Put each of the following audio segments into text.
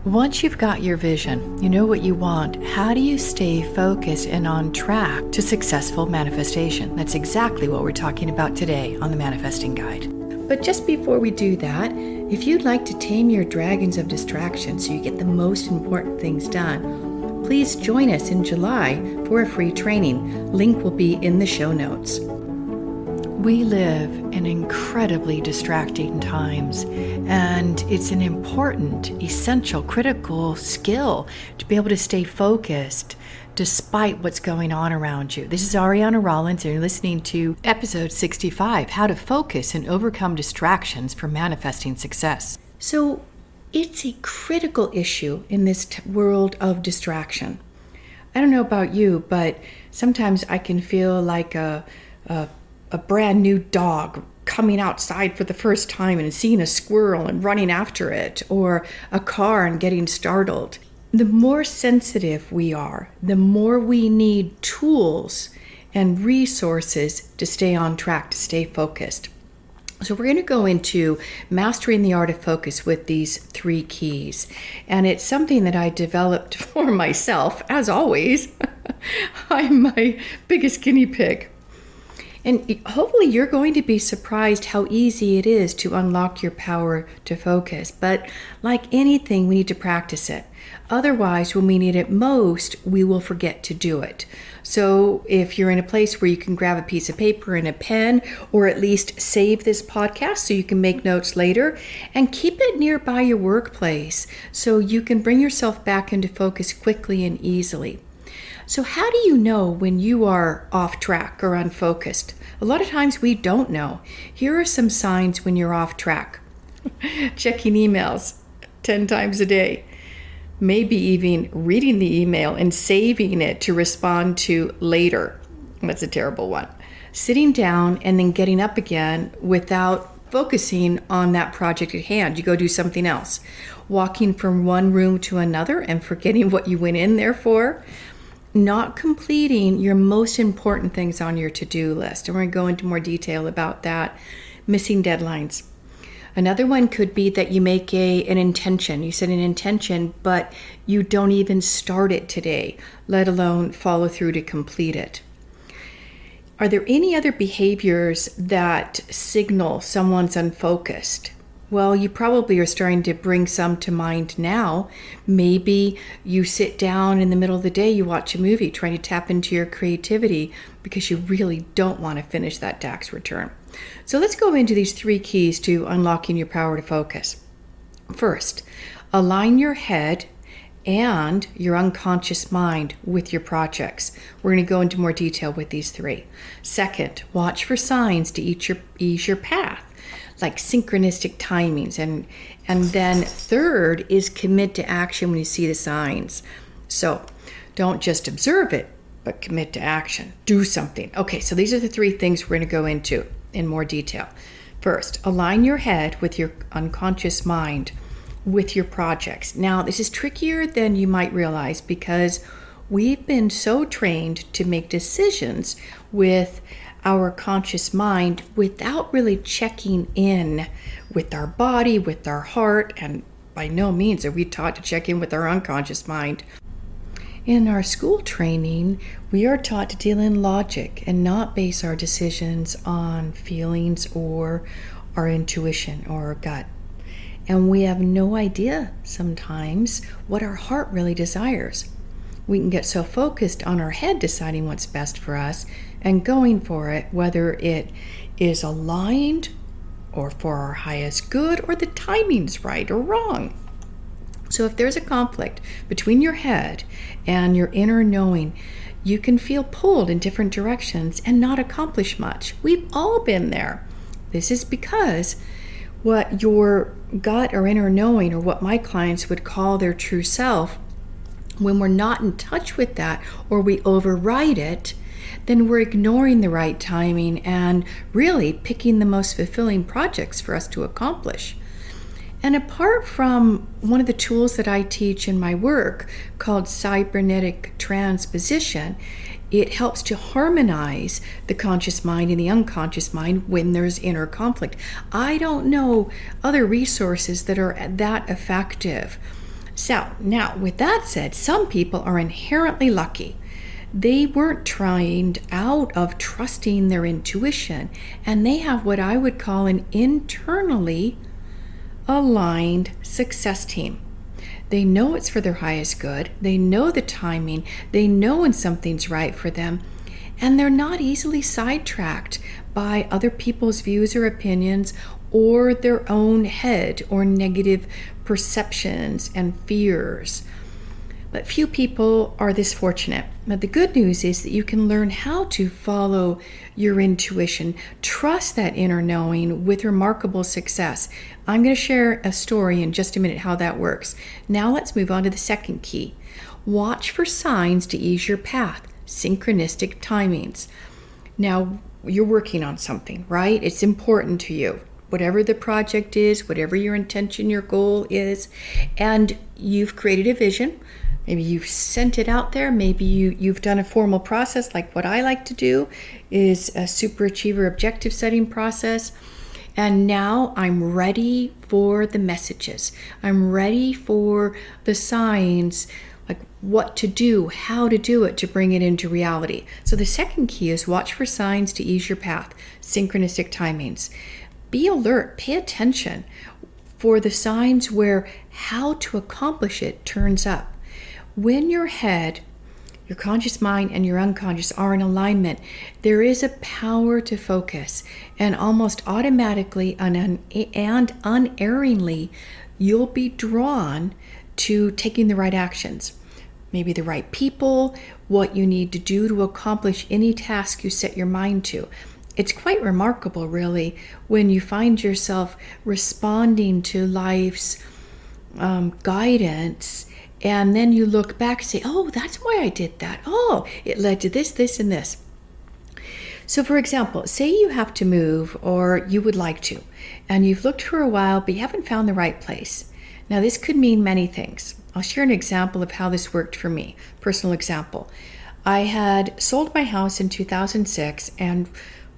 Once you've got your vision, you know what you want, how do you stay focused and on track to successful manifestation? That's exactly what we're talking about today on the Manifesting Guide. But just before we do that, if you'd like to tame your dragons of distraction so you get the most important things done, please join us in July for a free training. Link will be in the show notes. We live in incredibly distracting times, and it's an important, essential, critical skill to be able to stay focused despite what's going on around you. This is Ariana Rollins, and you're listening to episode 65, How to Focus and Overcome Distractions for Manifesting Success. So it's a critical issue in this world of distraction. I don't know about you, but sometimes I can feel like a brand new dog coming outside for the first time and seeing a squirrel and running after it, or a car and getting startled. The more sensitive we are, the more we need tools and resources to stay on track, to stay focused. So we're going to go into mastering the art of focus with these 3 keys. And it's something that I developed for myself, as always. I'm my biggest guinea pig. And hopefully you're going to be surprised how easy it is to unlock your power to focus. But like anything, we need to practice it. Otherwise, when we need it most, we will forget to do it. So if you're in a place where you can grab a piece of paper and a pen, or at least save this podcast so you can make notes later, and keep it nearby your workplace so you can bring yourself back into focus quickly and easily. So how do you know when you are off track or unfocused? A lot of times we don't know. Here are some signs when you're off track. Checking emails 10 times a day. Maybe even reading the email and saving it to respond to later. That's a terrible one. Sitting down and then getting up again without focusing on that project at hand. You go do something else. Walking from one room to another and forgetting what you went in there for. Not completing your most important things on your to-do list. And we're going to go into more detail about that. Missing deadlines. Another one could be that you make an intention. You set an intention, but you don't even start it today, let alone follow through to complete it. Are there any other behaviors that signal someone's unfocused? Well, you probably are starting to bring some to mind now. Maybe you sit down in the middle of the day, you watch a movie, trying to tap into your creativity because you really don't want to finish that tax return. So let's go into these 3 keys to unlocking your power to focus. First, align your head and your unconscious mind with your projects. We're going to go into more detail with these 3. Second, watch for signs to ease your path, like synchronistic timings. And then third is commit to action when you see the signs. So don't just observe it, but commit to action. Do something. Okay, so these are the 3 things we're going to go into in more detail. First, align your head with your unconscious mind with your projects. Now, this is trickier than you might realize because we've been so trained to make decisions with our conscious mind without really checking in with our body, with our heart, and by no means are we taught to check in with our unconscious mind. In our school training, we are taught to deal in logic and not base our decisions on feelings or our intuition or our gut. And we have no idea sometimes what our heart really desires. We can get so focused on our head deciding what's best for us and going for it, whether it is aligned or for our highest good or the timing's right or wrong. So if there's a conflict between your head and your inner knowing, you can feel pulled in different directions and not accomplish much. We've all been there. This is because what your gut or inner knowing, or what my clients would call their true self, when we're not in touch with that or we override it, then we're ignoring the right timing and really picking the most fulfilling projects for us to accomplish. And apart from one of the tools that I teach in my work called cybernetic transposition, it helps to harmonize the conscious mind and the unconscious mind when there's inner conflict. I don't know other resources that are that effective. So now, with that said, some people are inherently lucky. They weren't trained out of trusting their intuition, and they have what I would call an internally aligned success team. They know it's for their highest good, they know the timing, they know when something's right for them, and they're not easily sidetracked by other people's views or opinions or their own head or negative perceptions and fears. But few people are this fortunate. But the good news is that you can learn how to follow your intuition, trust that inner knowing with remarkable success. I'm going to share a story in just a minute how that works. Now let's move on to the second key. Watch for signs to ease your path, synchronistic timings. Now, you're working on something, right? It's important to you. Whatever the project is, whatever your intention, your goal is, and you've created a vision. Maybe you've sent it out there. Maybe you've done a formal process like what I like to do is a super achiever objective setting process. And now I'm ready for the messages. I'm ready for the signs, like what to do, how to do it to bring it into reality. So the second key is watch for signs to ease your path, synchronistic timings. Be alert, pay attention for the signs where how to accomplish it turns up. When your head, your conscious mind, and your unconscious are in alignment, there is a power to focus, and almost automatically and unerringly, you'll be drawn to taking the right actions. Maybe the right people, what you need to do to accomplish any task you set your mind to. It's quite remarkable, really, when you find yourself responding to life's guidance. And then you look back and say, oh, that's why I did that. Oh, it led to this, this, and this. So for example, say you have to move or you would like to, and you've looked for a while, but you haven't found the right place. Now this could mean many things. I'll share an example of how this worked for me, personal example. I had sold my house in 2006 and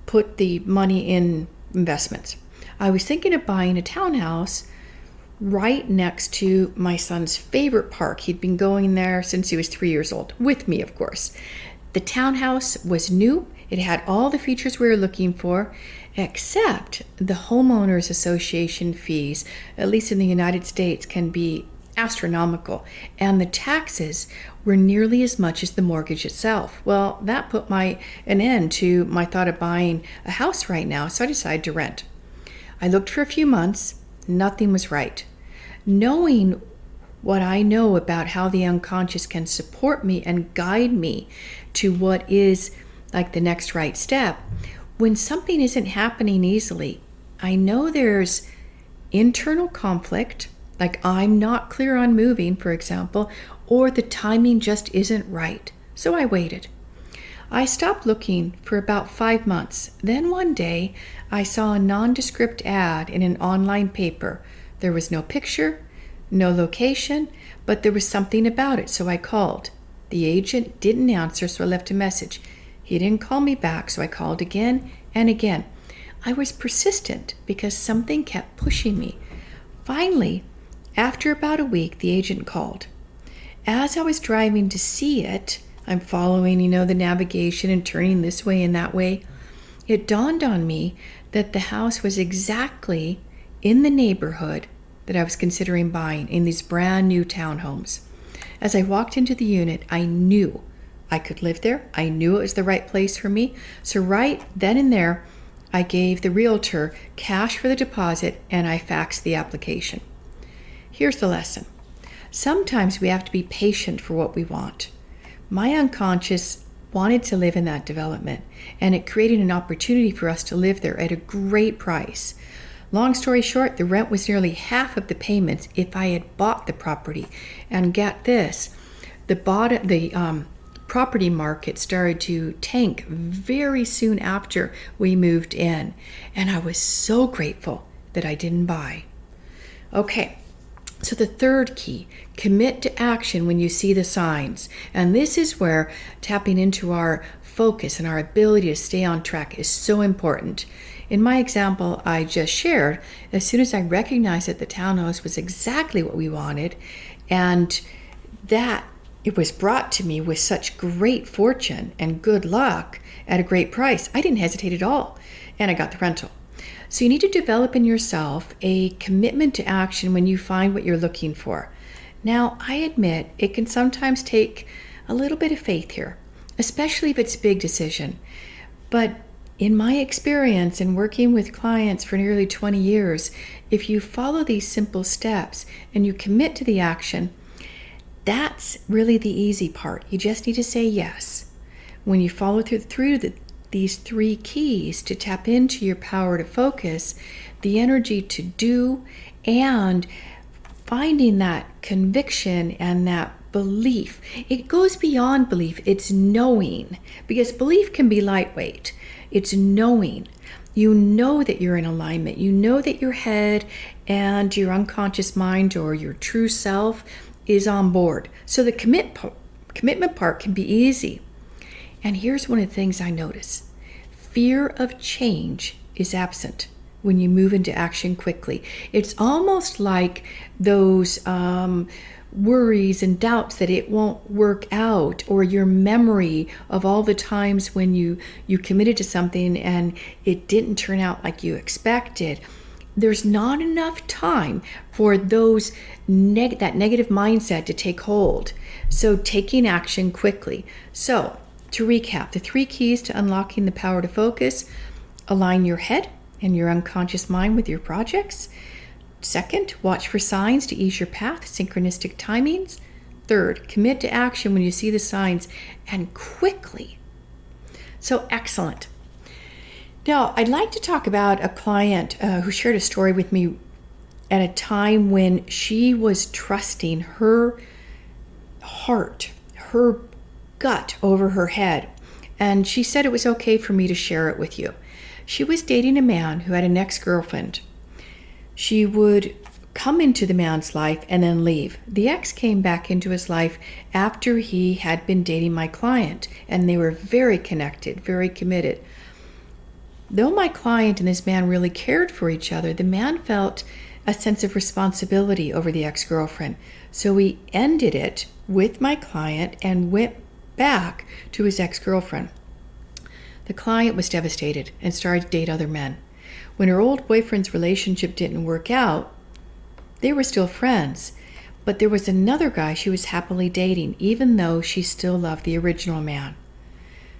put the money in investments. I was thinking of buying a townhouse right next to my son's favorite park. He'd been going there since he was 3 years old, with me, of course. The townhouse was new. It had all the features we were looking for, except the homeowners association fees, at least in the United States, can be astronomical, and the taxes were nearly as much as the mortgage itself. Well, that put an end to my thought of buying a house right now, so I decided to rent. I looked for a few months. Nothing was right. Knowing what I know about how the unconscious can support me and guide me to what is like the next right step, when something isn't happening easily, I know there's internal conflict, like I'm not clear on moving, for example, or the timing just isn't right. So I waited. I stopped looking for about 5 months. Then one day, I saw a nondescript ad in an online paper. There was no picture, no location, but there was something about it, so I called. The agent didn't answer, so I left a message. He didn't call me back, so I called again and again. I was persistent because something kept pushing me. Finally, after about a week, the agent called. As I was driving to see it, I'm following, the navigation and turning this way and that way. It dawned on me that the house was exactly in the neighborhood that I was considering buying in these brand new townhomes. As I walked into the unit, I knew I could live there. I knew it was the right place for me. So right then and there, I gave the realtor cash for the deposit and I faxed the application. Here's the lesson. Sometimes we have to be patient for what we want. My unconscious wanted to live in that development, and it created an opportunity for us to live there at a great price. Long story short, the rent was nearly half of the payments if I had bought the property. And get this, the property market started to tank very soon after we moved in, and I was so grateful that I didn't buy. Okay. So the third key, commit to action when you see the signs. And this is where tapping into our focus and our ability to stay on track is so important. In my example I just shared, as soon as I recognized that the townhouse was exactly what we wanted, And that it was brought to me with such great fortune and good luck at a great price. I didn't hesitate at all, and I got the rental. So you need to develop in yourself a commitment to action when you find what you're looking for. Now, I admit it can sometimes take a little bit of faith here, especially if it's a big decision. But in my experience in working with clients for nearly 20 years, if you follow these simple steps and you commit to the action, that's really the easy part. You just need to say yes. When you follow through these 3 keys to tap into your power to focus, the energy to do, and finding that conviction and that belief. It goes beyond belief. It's knowing, because belief can be lightweight. It's knowing. You know that you're in alignment. You know that your head and your unconscious mind or your true self is on board. So the commitment part can be easy. And here's one of the things I notice. Fear of change is absent when you move into action quickly. It's almost like those worries and doubts that it won't work out, or your memory of all the times when you committed to something and it didn't turn out like you expected. There's not enough time for those that negative mindset to take hold. So taking action quickly. So to recap, the 3 keys to unlocking the power to focus: align your head and your unconscious mind with your projects. 2nd, watch for signs to ease your path, synchronistic timings. 3rd, commit to action when you see the signs, and quickly. So excellent. Now, I'd like to talk about a client who shared a story with me at a time when she was trusting her heart, her gut over her head. And she said it was okay for me to share it with you. She was dating a man who had an ex-girlfriend. She would come into the man's life and then leave. The ex came back into his life after he had been dating my client, and they were very connected, very committed. Though my client and this man really cared for each other, the man felt a sense of responsibility over the ex-girlfriend. So he ended it with my client and went back to his ex-girlfriend. The client was devastated and started to date other men. When her old boyfriend's relationship didn't work out, they were still friends, but there was another guy she was happily dating, even though she still loved the original man.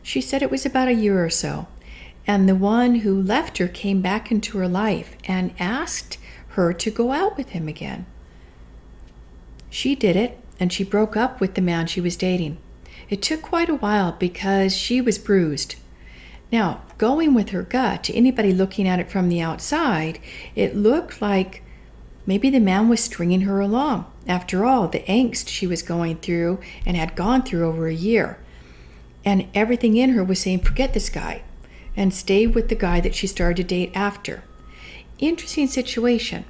She said it was about a year or so, and the one who left her came back into her life and asked her to go out with him again. She did it, and she broke up with the man she was dating. It took quite a while because she was bruised. Now, going with her gut, to anybody looking at it from the outside, it looked like maybe the man was stringing her along. After all, the angst she was going through and had gone through over a year. And everything in her was saying, forget this guy, and stay with the guy that she started to date after. Interesting situation.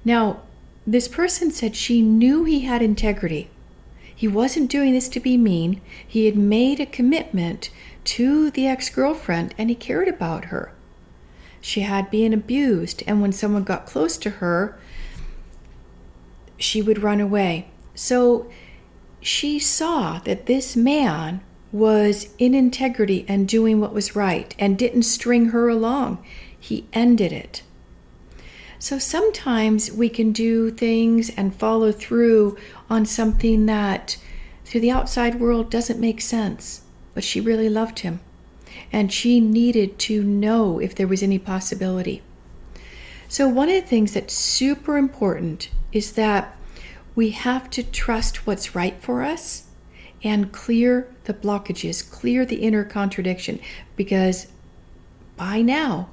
Now, this person said she knew he had integrity. He wasn't doing this to be mean. He had made a commitment to the ex-girlfriend, and he cared about her. She had been abused, and when someone got close to her, she would run away. So she saw that this man was in integrity and doing what was right and didn't string her along. He ended it. So sometimes we can do things and follow through on something that to the outside world doesn't make sense, but she really loved him, and she needed to know if there was any possibility. So one of the things that's super important is that we have to trust what's right for us and clear the blockages, clear the inner contradiction, because by now,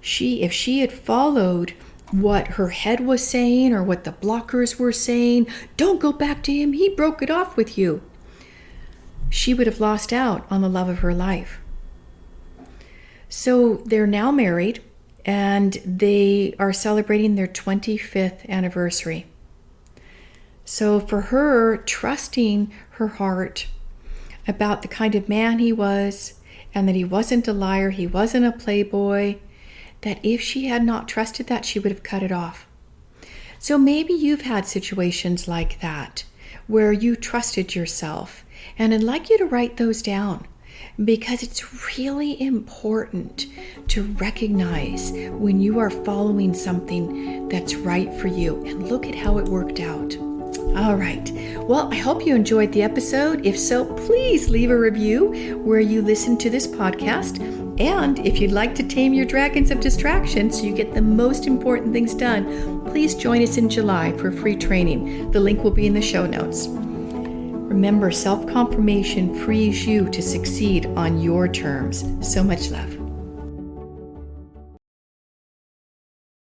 if she had followed what her head was saying or what the blockers were saying, don't go back to him, he broke it off with you, she would have lost out on the love of her life. So they're now married, and they are celebrating their 25th anniversary. So for her, trusting her heart about the kind of man he was, and that he wasn't a liar, he wasn't a playboy, that if she had not trusted that, she would have cut it off. So maybe you've had situations like that where you trusted yourself, and I'd like you to write those down, because it's really important to recognize when you are following something that's right for you, and look at how it worked out. All right. Well, I hope you enjoyed the episode. If so, please leave a review where you listen to this podcast. And if you'd like to tame your dragons of distraction so you get the most important things done, please join us in July for free training. The link will be in the show notes. Remember, self-confirmation frees you to succeed on your terms. So much love.